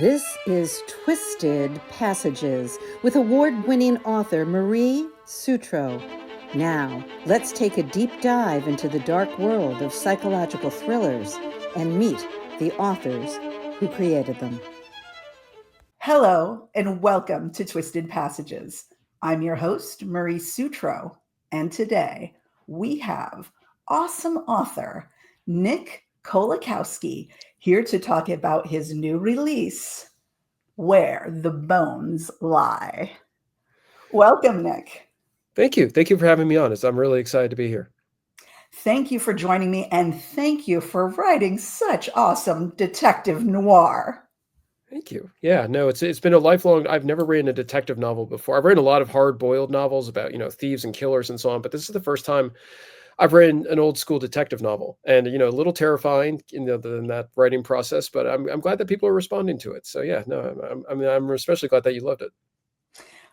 This is Twisted Passages with award-winning author Marie Sutro. Now, let's take a deep dive into the dark world of psychological thrillers and meet the authors who created them. Hello, and welcome to Twisted Passages. I'm your host, Marie Sutro, and today we have awesome author Nick Kolakowski here to talk about his new release, Where the Bones Lie. Welcome, Nick. Thank you. Thank you for having me on. I'm really excited to be here. Thank you for joining me, and thank you for writing such awesome detective noir. Thank you. Yeah, no, it's been a lifelong. I've never written a detective novel before. I've written a lot of hard-boiled novels about, thieves and killers and so on, but this is the first time I've written an old school detective novel, and a little terrifying in that writing process, but I'm glad that people are responding to it. So yeah, no, I'm especially glad that you loved it.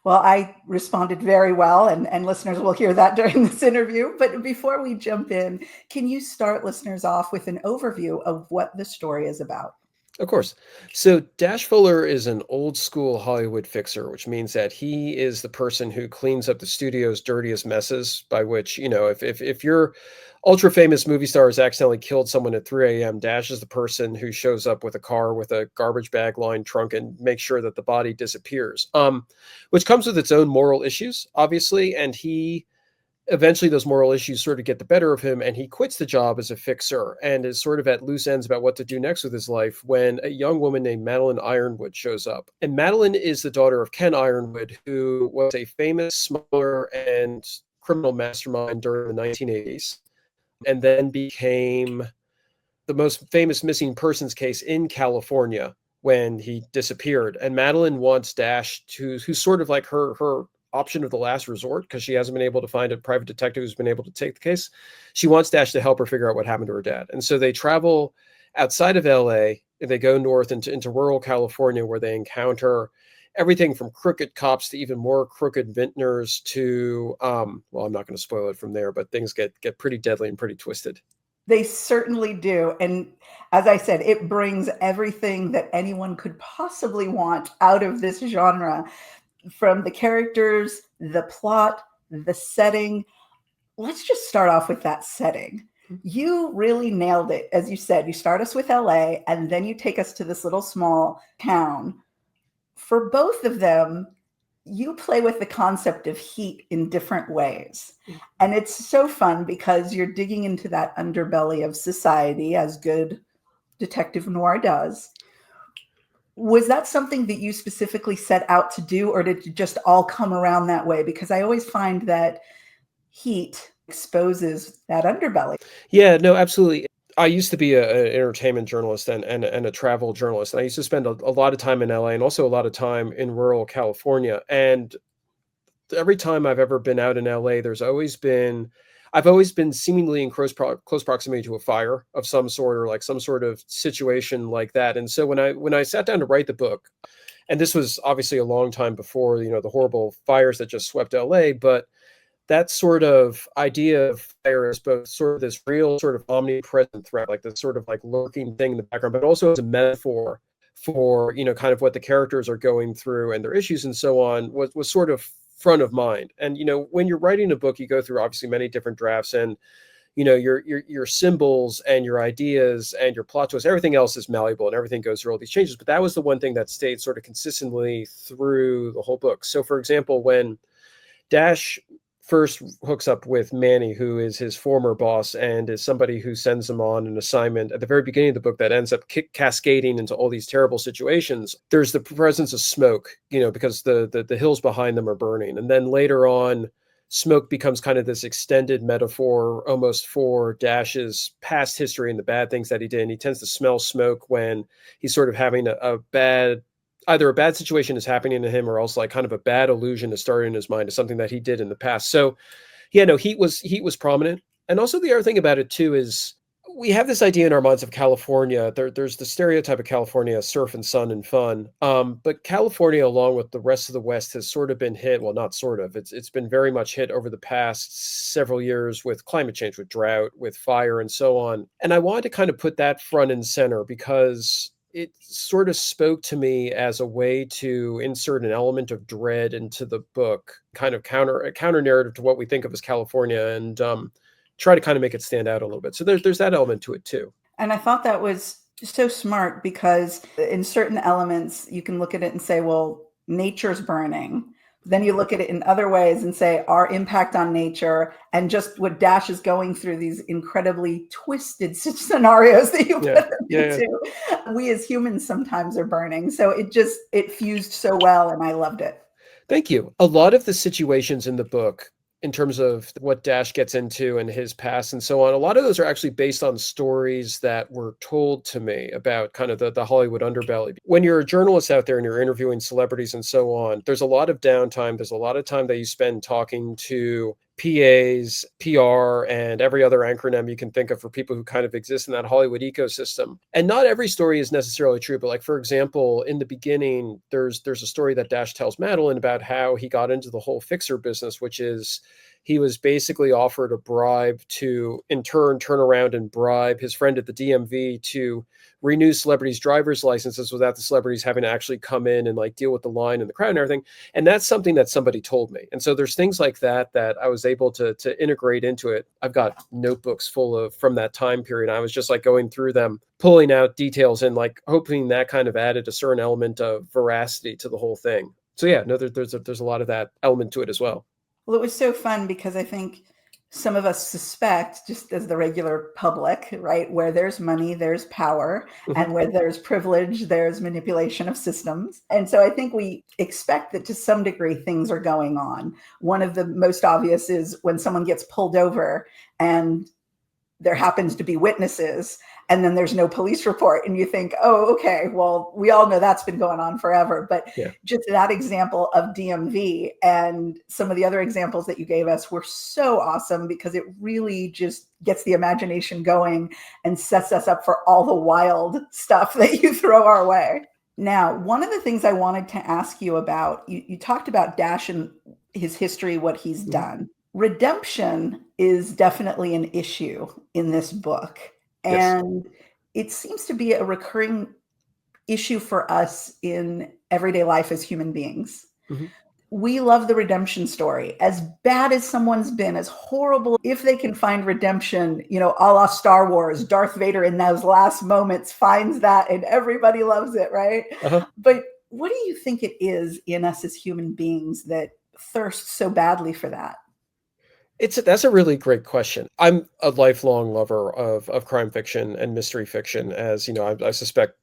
Well, I responded very well, and listeners will hear that during this interview. But before we jump in, can you start listeners off with an overview of what the story is about? Of course. So Dash Fuller is an old school Hollywood fixer, which means that he is the person who cleans up the studio's dirtiest messes. By which, if your ultra famous movie star has accidentally killed someone at 3 a.m., Dash is the person who shows up with a car with a garbage bag lined trunk and makes sure that the body disappears. Which comes with its own moral issues, obviously, and he eventually those moral issues sort of get the better of him, and he quits the job as a fixer and is sort of at loose ends about what to do next with his life when a young woman named Madeline Ironwood shows up. And Madeline is the daughter of Ken Ironwood, who was a famous smuggler and criminal mastermind during the 1980s, and then became the most famous missing persons case in California when he disappeared. And Madeline wants Dash to, who's sort of like her option of the last resort, because she hasn't been able to find a private detective who's been able to take the case. She wants Dash to help her figure out what happened to her dad. And so they travel outside of LA, and they go north into rural California, where they encounter everything from crooked cops to even more crooked vintners to, well, I'm not going to spoil it from there, but things get pretty deadly and pretty twisted. They certainly do. And as I said, it brings everything that anyone could possibly want out of this genre, from the characters, the plot, the setting. Let's just start off with that setting. You really nailed it. As you said, you start us with LA, and then you take us to this little small town. For both of them, you play with the concept of heat in different ways. And it's so fun because you're digging into that underbelly of society, as good detective noir does. Was that something that you specifically set out to do, or did it just all come around that way? Because I always find that heat exposes that underbelly. Yeah, no, absolutely. I used to be an entertainment journalist and a travel journalist. And I used to spend a lot of time in LA and also a lot of time in rural California. And every time I've ever been out in LA, I've always been seemingly in close proximity to a fire of some sort, or like some sort of situation like that. And so when I sat down to write the book, and this was obviously a long time before, the horrible fires that just swept LA, but that sort of idea of fire is both sort of this real sort of omnipresent threat, like this sort of like lurking thing in the background, but also as a metaphor for, kind of what the characters are going through and their issues and so on, was sort of front of mind. And, when you're writing a book, you go through obviously many different drafts, and, your symbols and your ideas and your plot twists, everything else is malleable and everything goes through all these changes. But that was the one thing that stayed sort of consistently through the whole book. So for example, when Dash first hooks up with Manny, who is his former boss and is somebody who sends him on an assignment at the very beginning of the book that ends up cascading into all these terrible situations. There's the presence of smoke, because the hills behind them are burning. And then later on, smoke becomes kind of this extended metaphor almost for Dash's past history and the bad things that he did. And he tends to smell smoke when he's sort of having either a bad situation is happening to him, or else like kind of a bad illusion is starting in his mind of something that he did in the past. So yeah, no, heat was prominent. And also the other thing about it too is we have this idea in our minds of California. There's the stereotype of California, surf and sun and fun. But California, along with the rest of the West, has sort of been hit. Well, not sort of. It's been very much hit over the past several years with climate change, with drought, with fire, and so on. And I wanted to kind of put that front and center because it sort of spoke to me as a way to insert an element of dread into the book, kind of a counter narrative to what we think of as California, and try to kind of make it stand out a little bit. So there's that element to it too. And I thought that was so smart because in certain elements, you can look at it and say, well, nature's burning. Then you look at it in other ways and say, our impact on nature and just what Dash is going through, these incredibly twisted scenarios that you put Yeah, them yeah, yeah. into. We as humans sometimes are burning. So it fused so well and I loved it. Thank you. A lot of the situations in the book, in terms of what Dash gets into and his past and so on, a lot of those are actually based on stories that were told to me about kind of the Hollywood underbelly. When you're a journalist out there and you're interviewing celebrities and so on, there's a lot of downtime. There's a lot of time that you spend talking to PAs, PR, and every other acronym you can think of for people who kind of exist in that Hollywood ecosystem. And not every story is necessarily true, but like, for example, in the beginning, there's a story that Dash tells Madeline about how he got into the whole fixer business, which is he was basically offered a bribe to, in turn, turn around and bribe his friend at the DMV to renew celebrities' driver's licenses without the celebrities having to actually come in and like deal with the line and the crowd and everything. And that's something that somebody told me. And so there's things like that I was able to integrate into it. I've got notebooks full of from that time period. I was just like going through them, pulling out details and like hoping that kind of added a certain element of veracity to the whole thing. So yeah, no, there's a lot of that element to it as well. Well, it was so fun because I think some of us suspect, just as the regular public, right, where there's money, there's power, and where there's privilege, there's manipulation of systems. And so I think we expect that to some degree things are going on. One of the most obvious is when someone gets pulled over and there happens to be witnesses and then there's no police report and you think, oh, okay, well, we all know that's been going on forever. But just that example of DMV and some of the other examples that you gave us were so awesome because it really just gets the imagination going and sets us up for all the wild stuff that you throw our way. Now, one of the things I wanted to ask you about, you talked about Dash and his history, what he's done. Redemption is definitely an issue in this book. And it seems to be a recurring issue for us in everyday life as human beings. We love the redemption story. As bad as someone's been, as horrible, if they can find redemption, you know, a la Star Wars, Darth Vader in those last moments finds that and everybody loves it, right? But what do you think it is in us as human beings that thirst so badly for that? That's a really great question. I'm a lifelong lover of crime fiction and mystery fiction, as you know, I suspect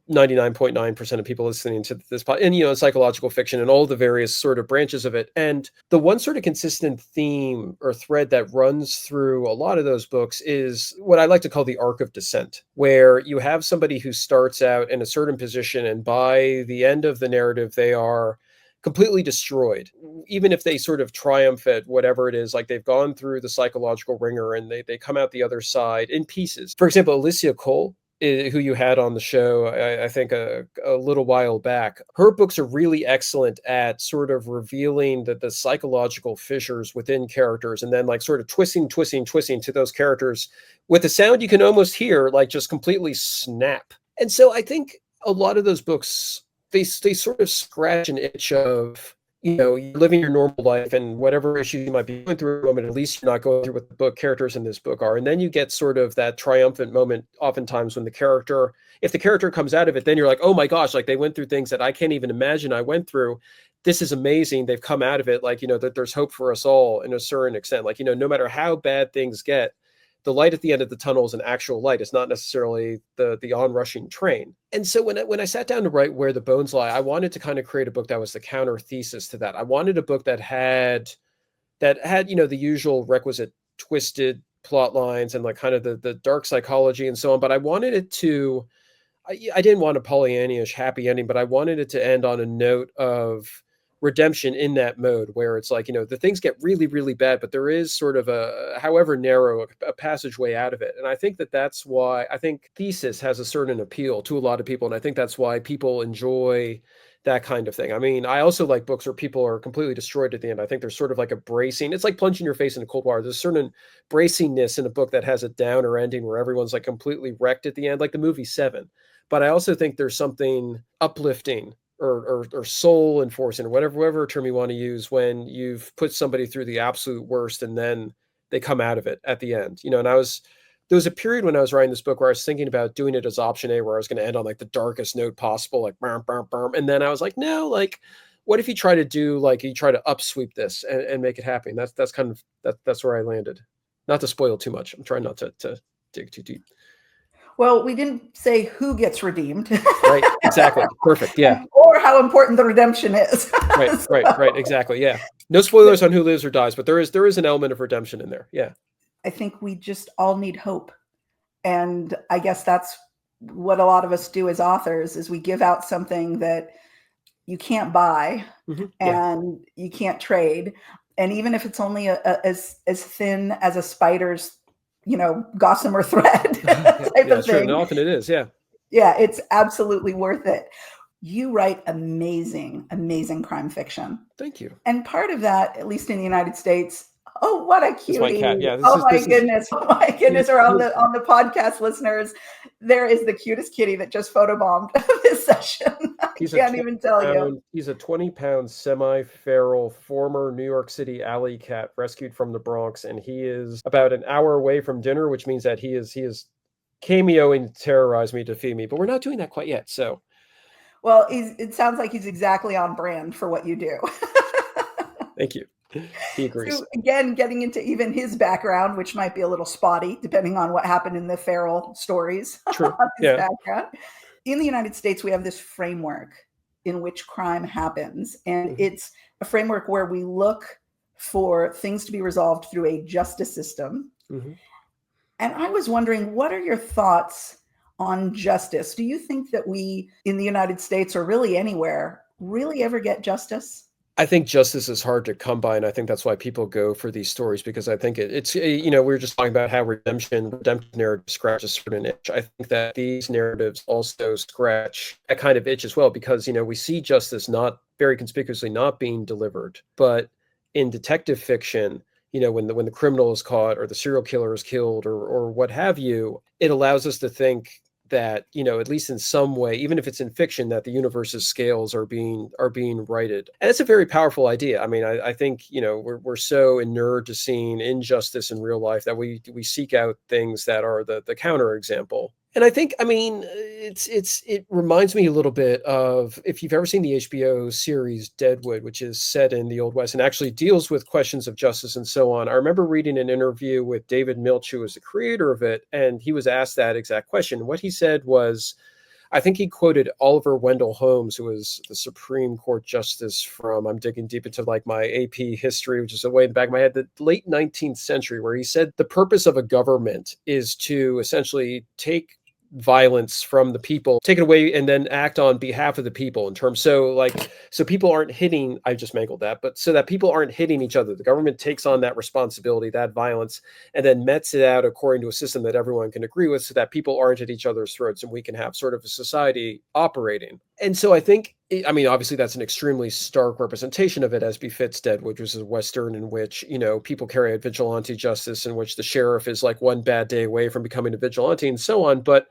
99.9% of people listening to this pod, and you know, psychological fiction and all the various sort of branches of it. And the one sort of consistent theme or thread that runs through a lot of those books is what I like to call the arc of descent, where you have somebody who starts out in a certain position and by the end of the narrative, they are completely destroyed, even if they sort of triumph at whatever it is, like they've gone through the psychological ringer and they come out the other side in pieces. For example, Alicia Cole, who you had on the show, I think a little while back, her books are really excellent at sort of revealing the psychological fissures within characters and then like sort of twisting to those characters with a sound you can almost hear, like just completely snap. And so I think a lot of those books, they sort of scratch an itch of, you know, you're living your normal life and whatever issues you might be going through at the moment, at least you're not going through what the book characters in this book are. And then you get sort of that triumphant moment oftentimes when if the character comes out of it, then you're like, oh my gosh, like they went through things that I can't even imagine I went through. This is amazing. They've come out of it. Like, you know, that there's hope for us all in a certain extent. Like, you know, no matter how bad things get, the light at the end of the tunnel is an actual light. It's not necessarily the onrushing train. And so when I sat down to write Where the Bones Lie, I wanted to kind of create a book that was the counter thesis to that. I wanted a book that had, you know, the usual requisite twisted plot lines and like kind of the dark psychology and so on. But I wanted it to, I didn't want a Pollyannish happy ending, but I wanted it to end on a note of redemption in that mode where it's like, you know, the things get really, really bad, but there is sort of a, however narrow, a passageway out of it. And I think that's why I think Thesis has a certain appeal to a lot of people. And I think that's why people enjoy that kind of thing. I mean, I also like books where people are completely destroyed at the end. I think there's sort of like a bracing, it's like plunging your face into cold water. There's a certain bracingness in a book that has a downer ending where everyone's like completely wrecked at the end, like the movie Seven. But I also think there's something uplifting or soul enforcing, or whatever term you want to use, when you've put somebody through the absolute worst and then they come out of it at the end. And there was a period when I was writing this book where I was thinking about doing it as option A, where I was going to end on like the darkest note possible, like burm, burm, burm. And then I was like, no, like, what if you try to upsweep this and make it happen? That's kind of that's where I landed. Not to spoil too much. I'm trying not to dig too deep. Well, we didn't say who gets redeemed. Right. Exactly. Perfect. Yeah. Or how important the redemption is. Right. Right. Exactly. Yeah. No spoilers on who lives or dies, but there is an element of redemption in there. Yeah. I think we just all need hope. And I guess that's what a lot of us do as authors, is we give out something that you can't buy and you can't trade. And even if it's only as thin as a spider's, gossamer thread type of thing. And often it is. Yeah. Yeah, it's absolutely worth it. You write amazing, amazing crime fiction. Thank you. And part of that, at least in the United States, oh, what a cutie. My cat. Yeah, oh my goodness. Or on the podcast listeners, there is the cutest kitty that just photobombed this session. I can't even tell you. He's a 20-pound semi-feral former New York City alley cat rescued from the Bronx, and he is about an hour away from dinner, which means that he is cameoing to terrorize me, to feed me, but we're not doing that quite yet. So, well, it sounds like he's exactly on brand for what you do. Thank you. He agrees. So again, getting into even his background, which might be a little spotty, depending on what happened in the feral stories. True. Yeah. Background. In the United States, we have this framework in which crime happens. And it's a framework where we look for things to be resolved through a justice system. And I was wondering, what are your thoughts on justice? Do you think that we in the United States, or really anywhere, really ever get justice? I think justice is hard to come by, and I think that's why people go for these stories, because I think it's, we were just talking about how redemptive narratives scratch a certain itch. I think that these narratives also scratch that kind of itch as well, because, we see justice not very conspicuously not being delivered. But in detective fiction, when the criminal is caught or the serial killer is killed or what have you, it allows us to think that, at least in some way, even if it's in fiction, that the universe's scales are being righted. And it's a very powerful idea. I mean, I think, we're so inured to seeing injustice in real life that we seek out things that are the counterexample. And I think, it reminds me a little bit of, if you've ever seen the HBO series Deadwood, which is set in the Old West and actually deals with questions of justice and so on. I remember reading an interview with David Milch, who was the creator of it, and he was asked that exact question. What he said was, I think he quoted Oliver Wendell Holmes, who was the Supreme Court Justice from, I'm digging deep into like my AP history, which is way in the back of my head, the late 19th century, where he said the purpose of a government is to essentially take violence from the people, take it away, and then act on behalf of the people in terms. So people aren't hitting, I just mangled that, but so that people aren't hitting each other. The government takes on that responsibility, that violence, and then mets it out according to a system that everyone can agree with, so that people aren't at each other's throats and we can have sort of a society operating. And so I think, obviously that's an extremely stark representation of it, as befits Deadwood, which is a Western in which, people carry out vigilante justice, in which the sheriff is like one bad day away from becoming a vigilante and so on. But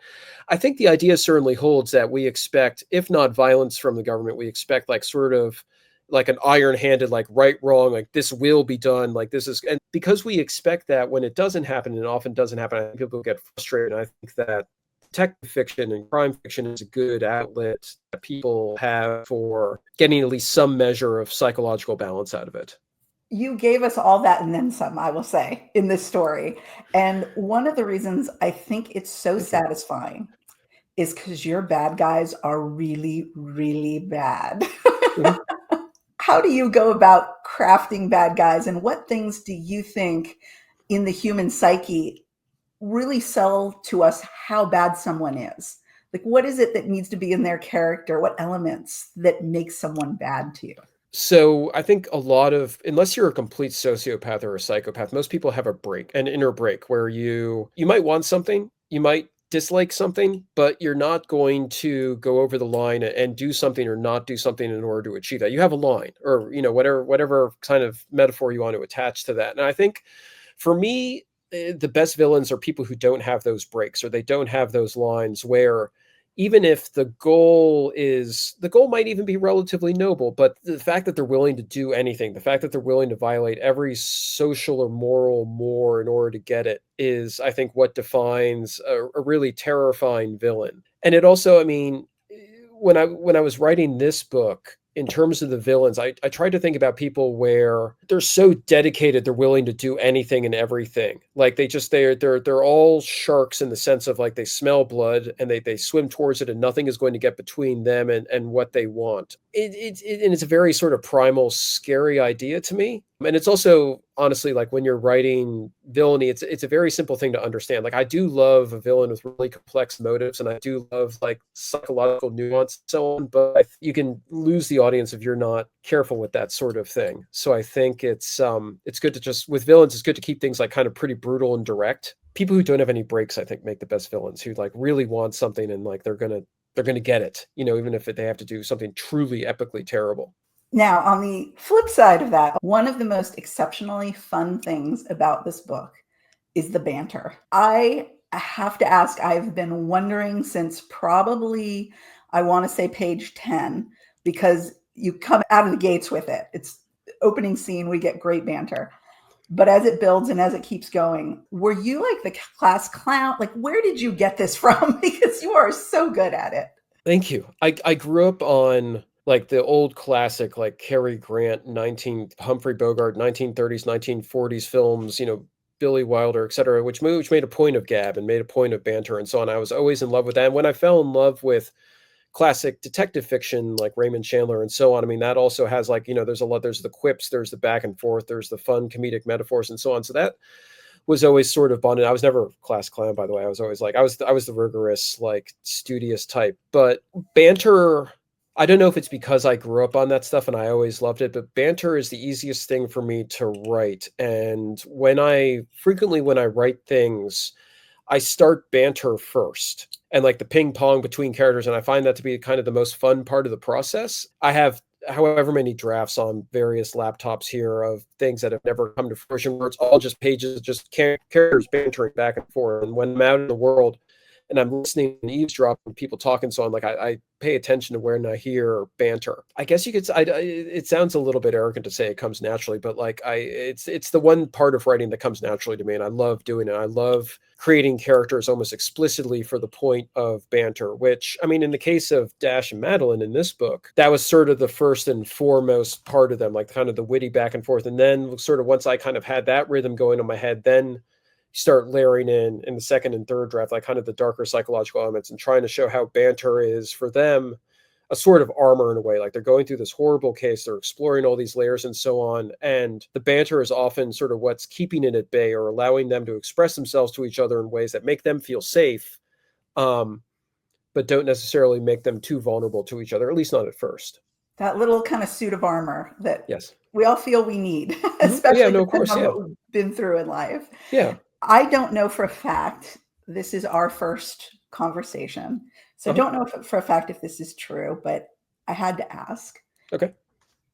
I think the idea certainly holds that we expect, if not violence from the government, we expect like sort of like an iron-handed, like right, wrong, like this will be done, like this is, and because we expect that, when it doesn't happen, and it often doesn't happen, I think people get frustrated. And I think that detective fiction and crime fiction is a good outlet that people have for getting at least some measure of psychological balance out of it. You gave us all that and then some, I will say, in this story. And one of the reasons I think it's so satisfying is because your bad guys are really, really bad. How do you go about crafting bad guys, and what things do you think in the human psyche really sell to us how bad someone is? Like, what is it that needs to be in their character? What elements that make someone bad to you? So I think a lot of, unless you're a complete sociopath or a psychopath, most people have an inner break where you might want something, you might dislike something, but you're not going to go over the line and do something or not do something in order to achieve that. You have a line, or, whatever kind of metaphor you want to attach to that. And I think for me, the best villains are people who don't have those breaks, or they don't have those lines where, even if the goal might even be relatively noble, but the fact that they're willing to do anything, the fact that they're willing to violate every social or moral more in order to get it is, I think, what defines a really terrifying villain. And it also, I mean, when I was writing this book, in terms of the villains, I tried to think about people where they're so dedicated, they're willing to do anything and everything. Like they're all sharks in the sense of like they smell blood and they swim towards it and nothing is going to get between them and what they want. And it's a very sort of primal, scary idea to me. And it's also honestly like when you're writing villainy, it's a very simple thing to understand. Like I do love a villain with really complex motives, and I do love like psychological nuance and so on. But you can lose the audience if you're not careful with that sort of thing. So I think it's good to just with villains, it's good to keep things like kind of pretty brutal and direct. People who don't have any breaks, I think, make the best villains. Who like really want something and like they're gonna get it. You know, even if they have to do something truly epically terrible. Now, on the flip side of that, one of the most exceptionally fun things about this book is the banter. I have to ask, I've been wondering since probably, I want to say page 10, because you come out of the gates with it. It's the opening scene, we get great banter. But as it builds and as it keeps going, were you like the class clown? Like, where did you get this from? Because you are so good at it. Thank you. I grew up on like the old classic, like Cary Grant, Humphrey Bogart, 1930s, 1940s films, you know, Billy Wilder, et cetera, which made a point of gab and made a point of banter and so on. I was always in love with that. And when I fell in love with classic detective fiction like Raymond Chandler and so on, I mean, that also has like, you know, there's the quips, there's the back and forth, there's the fun comedic metaphors and so on. So that was always sort of bonded. I was never class clown, by the way. I was always like, I was the rigorous, like studious type, but banter, I don't know if it's because I grew up on that stuff and I always loved it, but banter is the easiest thing for me to write. And when I write things, I start banter first and like the ping pong between characters. And I find that to be kind of the most fun part of the process. I have however many drafts on various laptops here of things that have never come to fruition where it's all just pages, just characters bantering back and forth. And when I'm out in the world, and I'm listening and eavesdropping, people talking, so on, like I pay attention to when I hear banter. I guess you could. It sounds a little bit arrogant to say it comes naturally, but like it's the one part of writing that comes naturally to me, and I love doing it. I love creating characters almost explicitly for the point of banter. Which, I mean, in the case of Dash and Madeline in this book, that was sort of the first and foremost part of them, like kind of the witty back and forth, and then sort of once I kind of had that rhythm going in my head, then start layering in the second and third draft, like kind of the darker psychological elements and trying to show how banter is for them a sort of armor in a way. Like they're going through this horrible case, they're exploring all these layers and so on. And the banter is often sort of what's keeping it at bay or allowing them to express themselves to each other in ways that make them feel safe, but don't necessarily make them too vulnerable to each other, at least not at first. That little kind of suit of armor that yes, we all feel we need, especially of course, what we've been through in life. Yeah. I don't know for a fact, this is our first conversation, so I don't know for a fact if this is true, but I had to ask. Okay.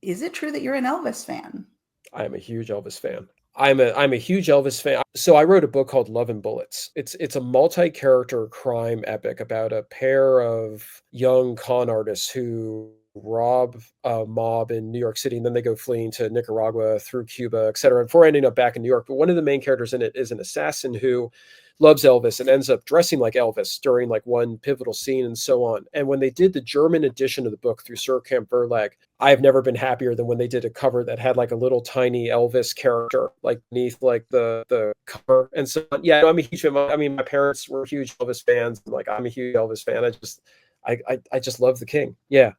Is it true that you're an Elvis fan? I am a huge Elvis fan. I'm a huge Elvis fan. So I wrote a book called Love and Bullets. It's a multi-character crime epic about a pair of young con artists who rob a mob in New York City, and then they go fleeing to Nicaragua through Cuba, et cetera, before ending up back in New York. But one of the main characters in it is an assassin who loves Elvis and ends up dressing like Elvis during like one pivotal scene and so on. And when they did the German edition of the book through Surkamp Verlag, I have never been happier than when they did a cover that had like a little tiny Elvis character like beneath like the cover and so on. Yeah, I'm a huge fan. I mean, my parents were huge Elvis fans, and like I'm a huge Elvis fan. I just love the king. Yeah.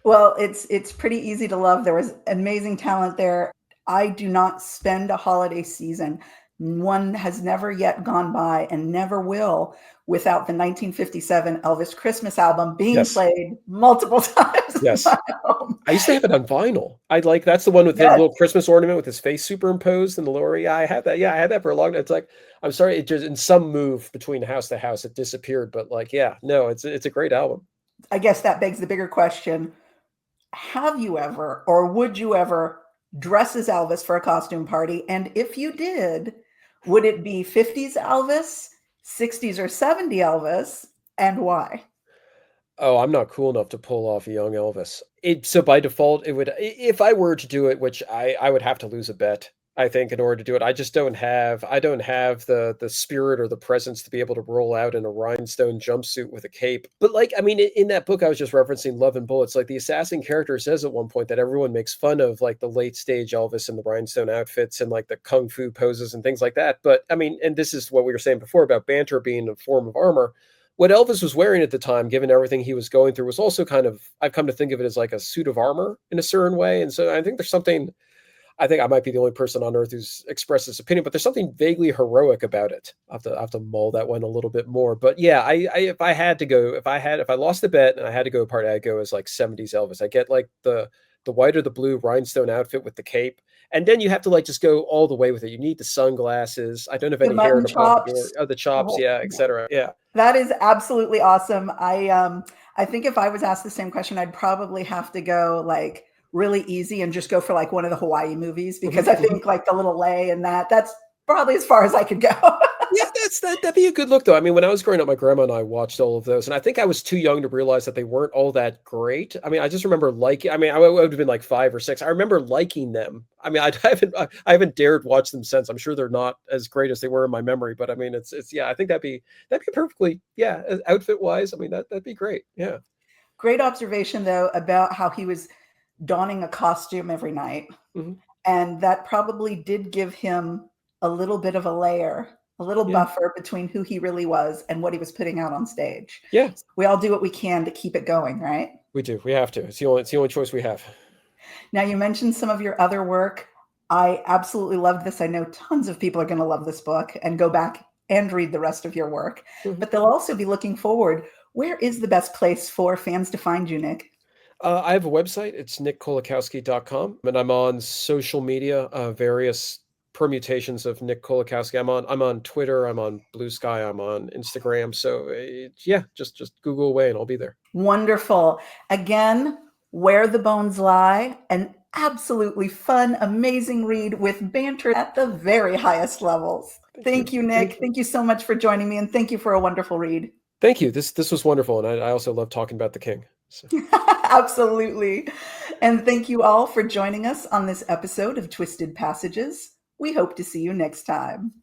Well, it's pretty easy to love. There was amazing talent there. I do not spend a holiday season. One has never yet gone by and never will without the 1957 Elvis Christmas album being played multiple times. Yes. I used to have it on vinyl. That's the one with the little Christmas ornament with his face superimposed in the lower. Yeah, I had that. Yeah, I had that for a long time. It's like, I'm sorry, it just in some move between house to house, it disappeared. But like, yeah, no, it's a great album. I guess that begs the bigger question. Have you ever, or would you ever dress as Elvis for a costume party? And if you did, would it be 50s Elvis, 60s or 70s Elvis, and why? Oh, I'm not cool enough to pull off a young Elvis. So by default, it would, if I were to do it, which I would have to lose a bet, I think, in order to do it. I don't have the spirit or the presence to be able to roll out in a rhinestone jumpsuit with a cape. But like, I mean, in that book I was just referencing, Love and Bullets, like the assassin character says at one point that everyone makes fun of like the late stage Elvis and the rhinestone outfits and like the kung fu poses and things like that. But I mean, and this is what we were saying before about banter being a form of armor. What Elvis was wearing at the time, given everything he was going through, was also kind of, I've come to think of it as like a suit of armor in a certain way. And so I think there's something, I think I might be the only person on earth who's expressed this opinion, but there's something vaguely heroic about it. I have to mull that one a little bit more. But yeah, if I had to go, if I lost the bet and I had to go part, I'd go as like 70s Elvis. I get like the white or the blue rhinestone outfit with the cape. And then you have to like just go all the way with it. You need the sunglasses. I don't have The any hair mutton to pop it, chops. the The chops, whole, yeah, etc. Yeah. that is absolutely awesome. I think if I was asked the same question, I'd probably have to go like really easy and just go for like one of the Hawaii movies because I think like the little lay and that's probably as far as I could go. Yeah, that'd be a good look though. I mean, when I was growing up, my grandma and I watched all of those, and I think I was too young to realize that they weren't all that great. I mean, I just remember liking. I mean, I would have been like 5 or 6. I remember liking them. I mean, I haven't dared watch them since. I'm sure they're not as great as they were in my memory, but I mean, it's yeah. I think that'd be perfectly, yeah, outfit wise. I mean, that'd be great. Yeah. Great observation though about how he was donning a costume every night. Hmm. And that probably did give him a little bit of a layer, a little Yeah. buffer between who he really was and what he was putting out on stage. Yeah. We all do what we can to keep it going, right? We do. We have to. It's the only choice we have. Now, you mentioned some of your other work. I absolutely loved this. I know tons of people are going to love this book and go back and read the rest of your work, Mhm. but they'll also be looking forward. Where is the best place for fans to find you, Nick? I have a website. It's nickkolakowski.com, and I'm on social media, various permutations of Nick Kolakowski. I'm on Twitter. I'm on Blue Sky. I'm on Instagram. So yeah, just Google away, and I'll be there. Wonderful. Again, Where the Bones Lie, an absolutely fun, amazing read with banter at the very highest levels. Thank you, Nick. Thank you so much for joining me, and thank you for a wonderful read. Thank you. This was wonderful, and I also love talking about the King. So. Absolutely. And thank you all for joining us on this episode of Twisted Passages. We hope to see you next time.